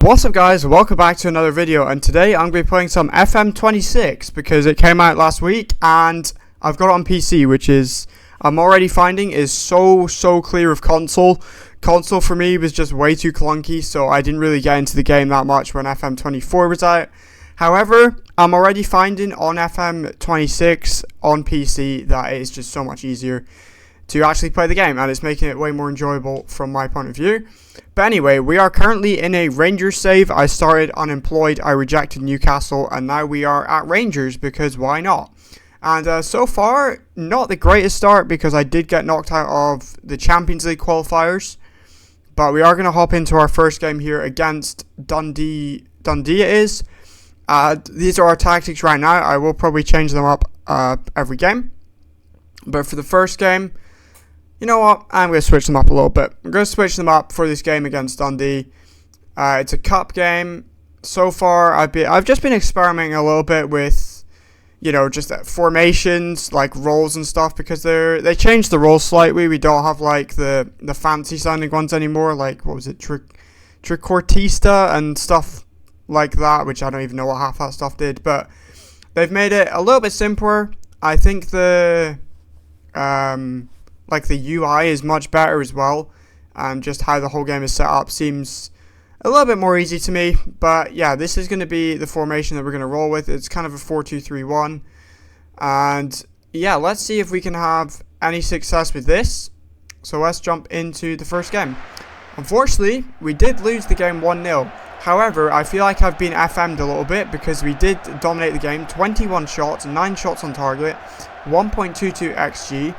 What's up guys, welcome back to another video, and today I'm going to be playing some FM26 because it came out last week and I've got it on PC, which is, I'm already finding is so clear of console. Console for me was just way too clunky, so I didn't really get into the game that much when FM24 was out. However, I'm already finding on FM26 on PC that it is just so much easier to actually play the game, and it's making it way more enjoyable from my point of view. But anyway, we are currently in a Rangers save. I started unemployed, I rejected Newcastle, and now we are at Rangers because why not? And so far, not the greatest start because I did get knocked out of the Champions League qualifiers. But we are going to hop into our first game here against Dundee it is. These are our tactics right now. I will probably change them up every game. But for the first game, you know what, I'm going to switch them up a little bit. I'm going to switch them up for this game against Dundee. It's a cup game. So far, I've just been experimenting a little bit with, you know, just formations, like roles and stuff, because they changed the roles slightly. We don't have, like, the fancy sounding ones anymore, like, what was it, Trequartista and stuff like that, which I don't even know what half that stuff did, but they've made it a little bit simpler. I think the UI is much better as well, and just how the whole game is set up seems a little bit more easy to me. But yeah, this is going to be the formation that we're going to roll with. It's kind of a 4-2-3-1, and yeah, let's see if we can have any success with this. So let's jump into the first game. Unfortunately, we did lose the game 1-0. However, I feel like I've been FM'd a little bit because we did dominate the game. 21 shots, 9 shots on target, 1.22 XG.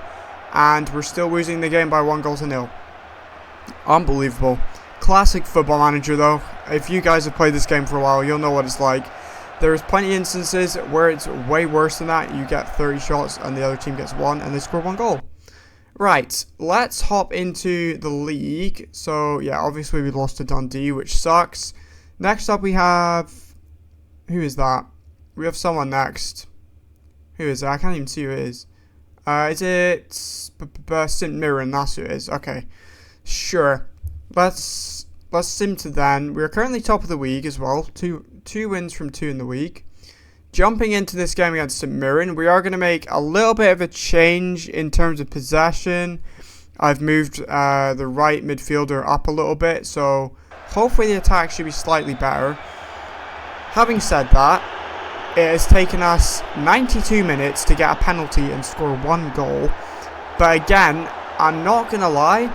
And we're still losing the game by 1-0. Unbelievable. Classic Football Manager though. If you guys have played this game for a while, you'll know what it's like. There's plenty of instances where it's way worse than that. You get 30 shots and the other team gets 1 and they score 1 goal. Right, let's hop into the league. So yeah, obviously we lost to Dundee, which sucks. Next up we have... Who is that? We have someone next. Who is it? I can't even see who it is. Is it St Mirren? That's who it is. Okay, sure. Let's sim to then. We're currently top of the league as well. Two wins from 2 in the week. Jumping into this game against St Mirren, we are going to make a little bit of a change in terms of possession. I've moved the right midfielder up a little bit, so hopefully the attack should be slightly better. Having said that, it has taken us 92 minutes to get a penalty and score 1 goal. But again, I'm not going to lie,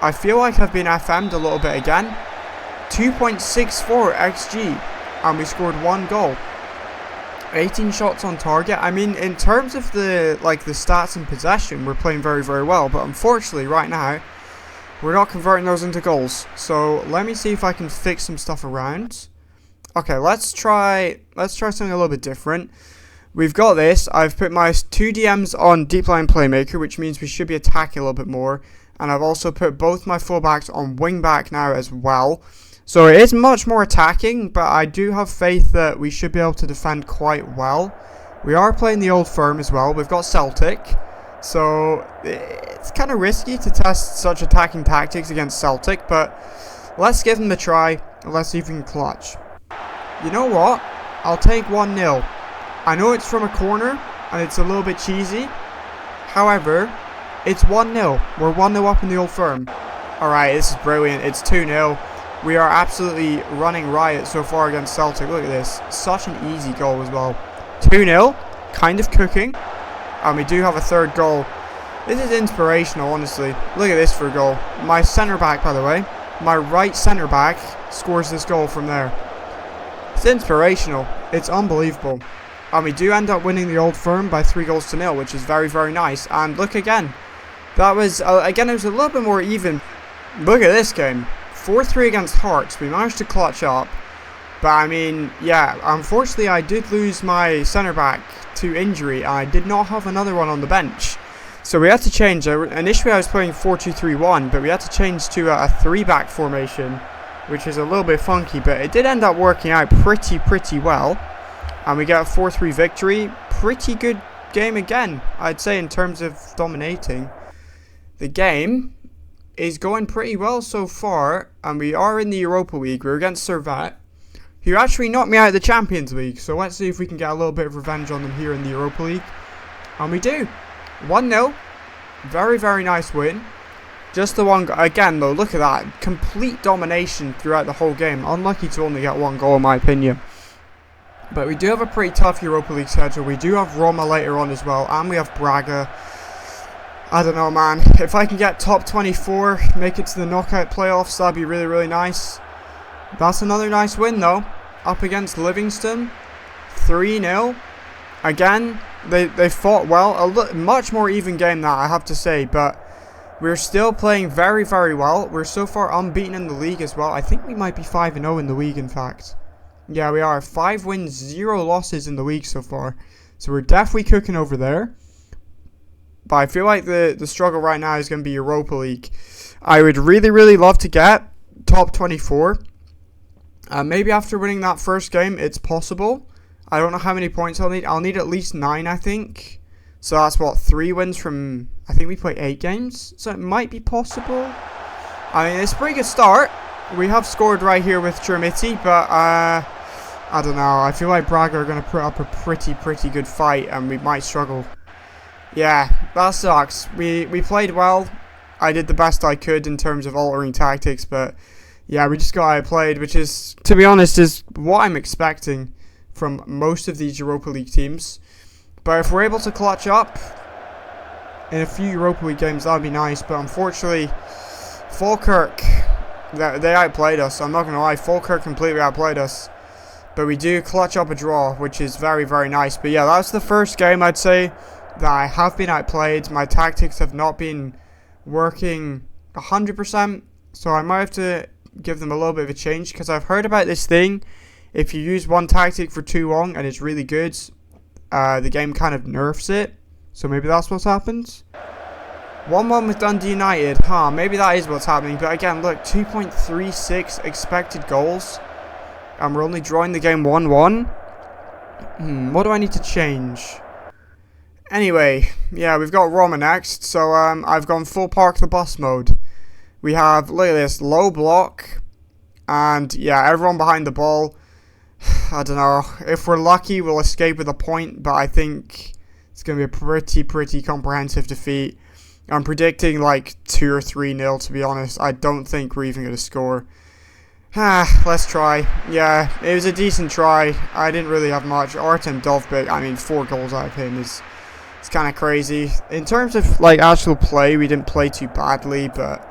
I feel like I've been FM'd a little bit again. 2.64 XG and we scored 1 goal. 18 shots on target. I mean, in terms of the stats and possession, we're playing very well. But unfortunately, right now, we're not converting those into goals. So let me see if I can fix some stuff around. Okay, let's try something a little bit different. We've got this. I've put my 2 DMs on deep line playmaker, which means we should be attacking a little bit more. And I've also put both my fullbacks on wing back now as well. So it is much more attacking, but I do have faith that we should be able to defend quite well. We are playing the Old Firm as well. We've got Celtic. So it's kind of risky to test such attacking tactics against Celtic, but let's give them a try and let's see if we can clutch. You know what? I'll take 1-0. I know it's from a corner and it's a little bit cheesy. However, it's 1-0. We're 1-0 up in the Old Firm. Alright, this is brilliant. It's 2-0. We are absolutely running riot so far against Celtic. Look at this. Such an easy goal as well. 2-0. Kind of cooking. And we do have a third goal. This is inspirational, honestly. Look at this for a goal. My centre back, by the way. My right centre back scores this goal from there. It's inspirational. It's unbelievable. And we do end up winning the Old Firm by 3-0, which is very nice. And look again. That was, again, it was a little bit more even. Look at this game. 4-3 against Hearts. We managed to clutch up. But, I mean, yeah, unfortunately, I did lose my centre-back to injury. And I did not have another one on the bench. So we had to change. Initially, I was playing 4-2-3-1, but we had to change to a 3-back formation, which is a little bit funky, but it did end up working out pretty well. And we get a 4-3 victory. Pretty good game again, I'd say, in terms of dominating the game. is going pretty well so far, and we are in the Europa League. We're against Servette, who actually knocked me out of the Champions League, so let's see if we can get a little bit of revenge on them here in the Europa League. And we do. 1-0. Very, very nice win. Just the one, again though, look at that. Complete domination throughout the whole game. Unlucky to only get one goal in my opinion. But we do have a pretty tough Europa League schedule. We do have Roma later on as well, and we have Braga. I don't know, man. If I can get top 24, make it to the knockout playoffs, that'd be really, really nice. That's another nice win though. Up against Livingston. 3-0. Again, they fought well. A much more even game that, I have to say, but we're still playing very, very well. We're so far unbeaten in the league as well. I think we might be 5-0 in the league, in fact. Yeah, we are. 5 wins, 0 losses in the league so far. So we're definitely cooking over there. But I feel like the struggle right now is going to be Europa League. I would really, really love to get top 24. Maybe after winning that first game, it's possible. I don't know how many points I'll need. I'll need at least 9, I think. So that's what, 3 wins from, I think we play 8 games. So it might be possible. I mean, it's a pretty good start. We have scored right here with Chermiti, but I don't know. I feel like Braga are going to put up a pretty good fight, and we might struggle. Yeah, that sucks. We played well. I did the best I could in terms of altering tactics, but yeah, we just got outplayed, which is, to be honest, is what I'm expecting from most of these Europa League teams. But if we're able to clutch up in a few Europa League games, that would be nice. But unfortunately, Falkirk, they outplayed us. I'm not going to lie, Falkirk completely outplayed us. But we do clutch up a draw, which is very, very nice. But yeah, that's the first game, I'd say, that I have been outplayed. My tactics have not been working 100%. So I might have to give them a little bit of a change, because I've heard about this thing. If you use one tactic for too long and it's really good, the game kind of nerfs it. So maybe that's what's happened. 1-1 with Dundee United. Maybe that is what's happening. But again, look, 2.36 expected goals. And we're only drawing the game 1-1. What do I need to change? Anyway, yeah, we've got Roma next. So I've gone full park the bus mode. We have, look at this, low block. And yeah, everyone behind the ball. I don't know. If we're lucky, we'll escape with a point. But I think it's going to be a pretty comprehensive defeat. I'm predicting like 2 or 3-0, to be honest. I don't think we're even going to score. Let's try. Yeah, it was a decent try. I didn't really have much. Artem Dovbyk, I mean, 4 goals out of him is it's kind of crazy. In terms of like actual play, we didn't play too badly, but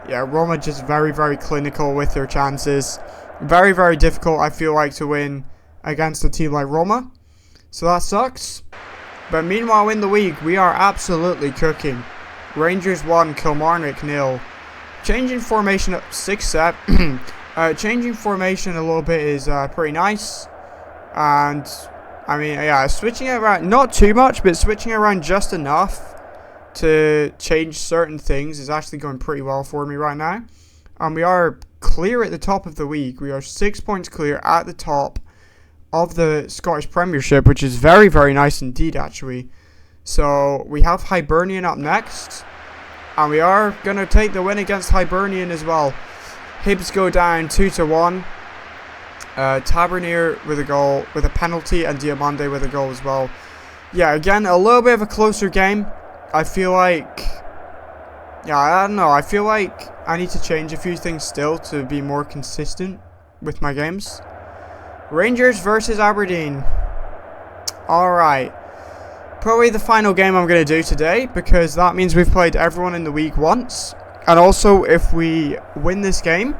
yeah, Roma just very, very clinical with their chances. Very, very difficult, I feel like, to win against a team like Roma. So that sucks. But meanwhile, in the league, we are absolutely cooking. Rangers 1, Kilmarnock 0. Changing formation at 6-7. Changing formation a little bit is pretty nice. And, I mean, yeah, switching it around, not too much, but switching around just enough to change certain things is actually going pretty well for me right now. And we are clear at the top of the league. We are 6 points clear at the top of the Scottish Premiership, which is very, very nice indeed, actually. So we have Hibernian up next, and we are going to take the win against Hibernian as well. Hibs go down 2-1. Tavernier with a goal, with a penalty, and Diamande with a goal as well. Yeah, again, a little bit of a closer game. I feel like, yeah, I don't know. I feel like I need to change a few things still to be more consistent with my games. Rangers versus Aberdeen. Alright. Probably the final game I'm going to do today, because that means we've played everyone in the league once. And also, if we win this game,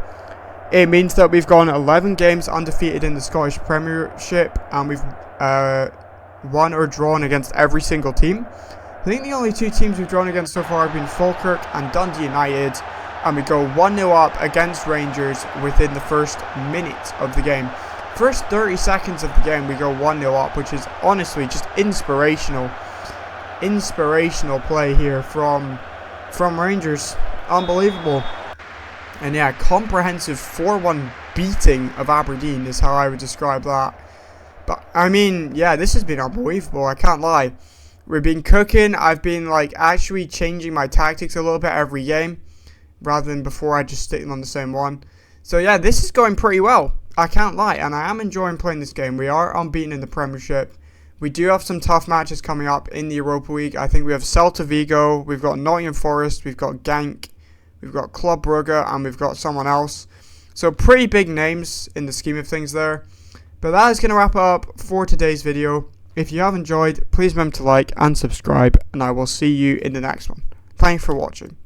it means that we've gone 11 games undefeated in the Scottish Premiership, and we've won or drawn against every single team. I think the only 2 teams we've drawn against so far have been Falkirk and Dundee United, and we go 1-0 up against Rangers within the first minute of the game. First 30 seconds of the game, we go 1-0 up, which is honestly just inspirational. Inspirational play here from Rangers. Unbelievable. And yeah, comprehensive 4-1 beating of Aberdeen is how I would describe that. But, I mean, yeah, this has been unbelievable, I can't lie. We've been cooking. I've been, like, actually changing my tactics a little bit every game. rather than before I just stick them on the same one. So yeah, this is going pretty well. I can't lie, and I am enjoying playing this game. We are unbeaten in the Premiership. We do have some tough matches coming up in the Europa League. I think we have Celta Vigo, we've got Nottingham Forest, we've got Genk, we've got Club Brugge, and we've got someone else. So pretty big names in the scheme of things there. But that is going to wrap up for today's video. If you have enjoyed, please remember to like and subscribe, and I will see you in the next one. Thanks for watching.